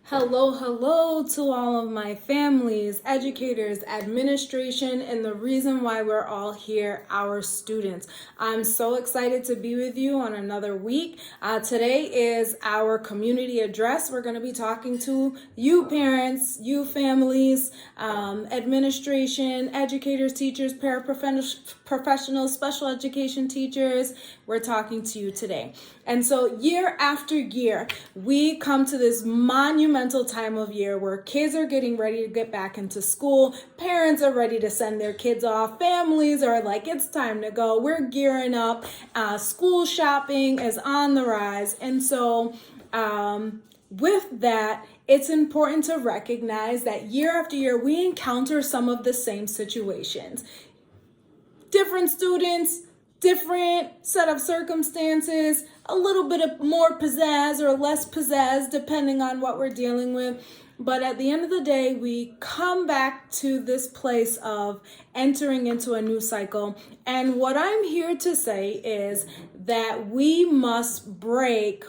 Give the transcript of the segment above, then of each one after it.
Hello, hello to all of my families, educators, administration, and the reason why we're all here, our students. I'm so excited to be with you on another week. Today is our community address. We're going to be talking to you parents, you families, administration, educators, teachers, paraprofessionals, special education teachers. We're talking to you today. And so year after year, we come to this monumental time of year where kids are getting ready to get back into school. Parents are ready to send their kids off. Families are like, it's time to go. We're gearing up. School shopping is on the rise. And so with that, it's important to recognize that year after year, we encounter some of the same situations. Different students, different set of circumstances, a little bit of more pizzazz or less pizzazz depending on what we're dealing with. But at the end of the day, we come back to this place of entering into a new cycle. And what I'm here to say is that we must break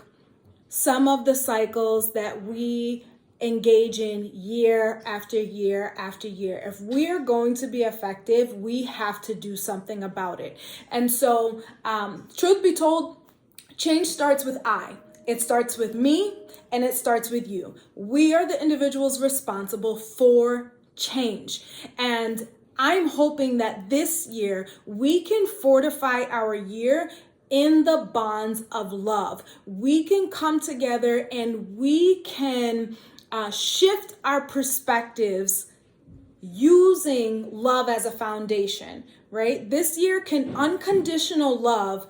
some of the cycles that we engage in year after year after year. If we are going to be effective, we have to do something about it. And so, truth be told, change starts with I. It starts with me and it starts with you. We are the individuals responsible for change. And I'm hoping that this year we can fortify our year in the bonds of love. We can come together and we can shift our perspectives using love as a foundation, right? This year, can unconditional love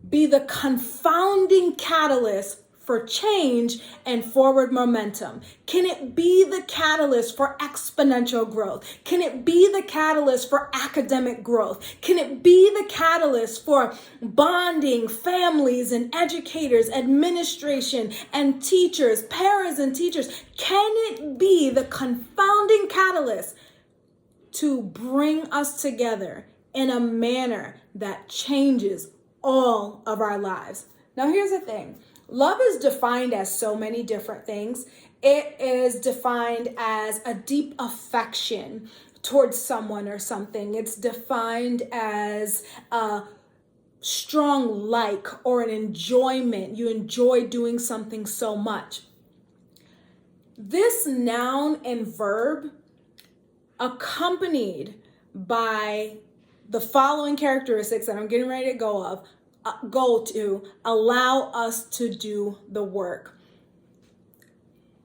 be the confounding catalyst for change and forward momentum? Can it be the catalyst for exponential growth? Can it be the catalyst for academic growth? Can it be the catalyst for bonding families and educators, administration and teachers, parents and teachers? Can it be the confounding catalyst to bring us together in a manner that changes all of our lives? Now, here's the thing. Love is defined as so many different things. It is defined as a deep affection towards someone or something. It's defined as a strong like or an enjoyment. You enjoy doing something so much. This noun and verb accompanied by the following characteristics that I'm getting ready to go to allow us to do the work.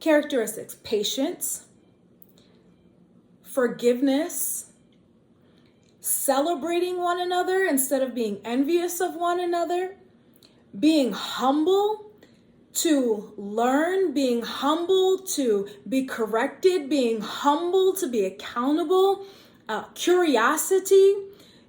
Characteristics: patience, forgiveness, celebrating one another instead of being envious of one another, being humble to learn, being humble to be corrected, being humble to be accountable, curiosity,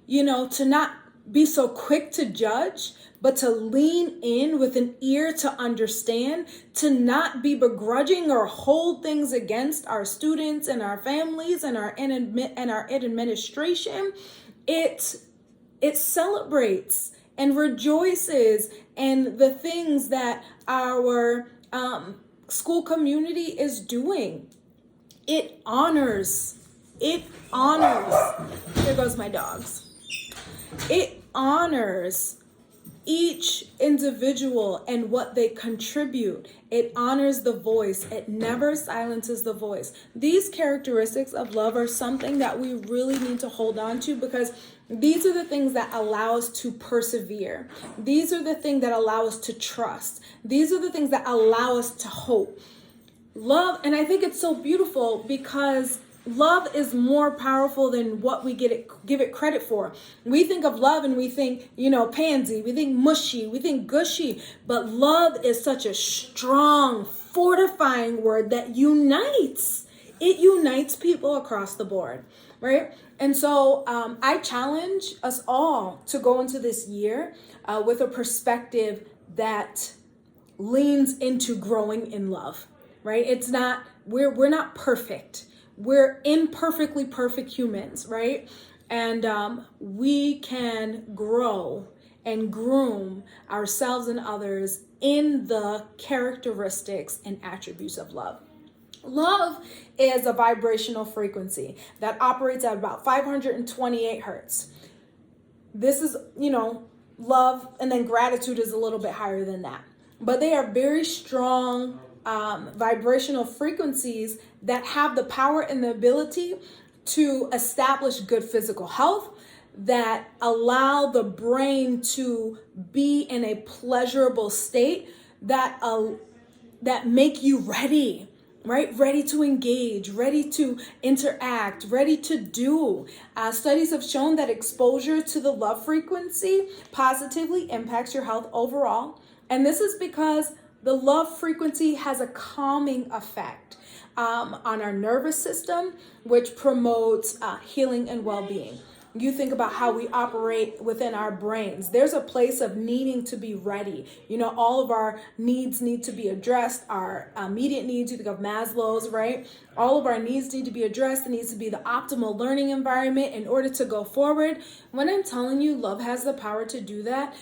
to not be so quick to judge, but to lean in with an ear to understand, to not be begrudging or hold things against our students and our families and our administration. It celebrates and rejoices in the things that our school community is doing. It honors. There goes my dogs. It honors each individual and what they contribute. It honors the voice. It never silences the voice. These characteristics of love are something that we really need to hold on to, because these are the things that allow us to persevere. These are the things that allow us to trust. These are the things that allow us to hope. Love, and I think it's so beautiful because love is more powerful than what we give it credit for. We think of love and we think, pansy, we think mushy, we think gushy, but love is such a strong, fortifying word that unites. It unites people across the board, right? And so I challenge us all to go into this year with a perspective that leans into growing in love, right? It's not, we're not perfect. We're imperfectly perfect humans, right? And we can grow and groom ourselves and others in the characteristics and attributes of love. Love is a vibrational frequency that operates at about 528 hertz. This is, love, and then gratitude is a little bit higher than that. But they are very strong vibrational frequencies that have the power and the ability to establish good physical health, that allow the brain to be in a pleasurable state, that make you ready, right? Ready to engage, ready to interact, ready to do. Studies have shown that exposure to the love frequency positively impacts your health overall. And this is because the love frequency has a calming effect on our nervous system, which promotes healing and well-being. You think about how we operate within our brains. There's a place of needing to be ready. All of our needs need to be addressed. Our immediate needs, you think of Maslow's, right? All of our needs need to be addressed. It needs to be the optimal learning environment in order to go forward. When I'm telling you, love has the power to do that.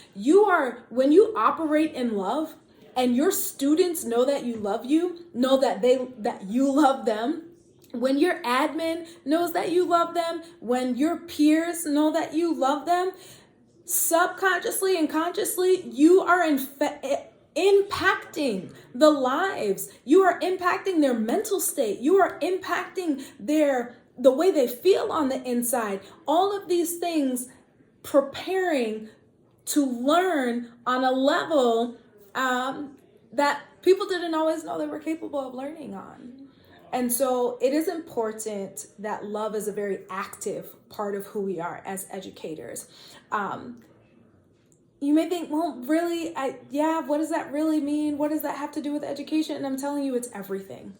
When you operate in love, and your students know that you love you, know that you love them. When your admin knows that you love them, when your peers know that you love them, subconsciously and consciously, you are impacting the lives. You are impacting their mental state. You are impacting the way they feel on the inside. All of these things preparing to learn on a level that people didn't always know they were capable of learning on. And so it is important that love is a very active part of who we are as educators. You may think, well, really, what does that really mean? What does that have to do with education? And I'm telling you, it's everything.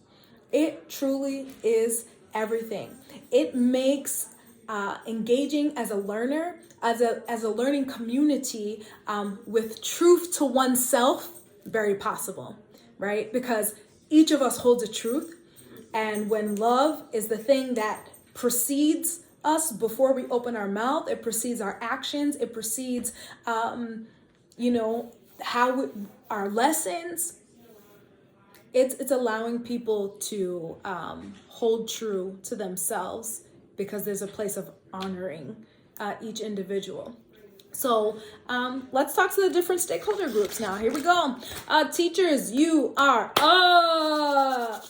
It truly is everything. It makes engaging as a learner, as a learning community with truth to oneself very possible, right? Because each of us holds a truth. And when love is the thing that precedes us before we open our mouth, it precedes our actions, it precedes, our lessons. It's allowing people to hold true to themselves, because there's a place of honoring each individual. So let's talk to the different stakeholder groups now. Here we go. Teachers, you are up.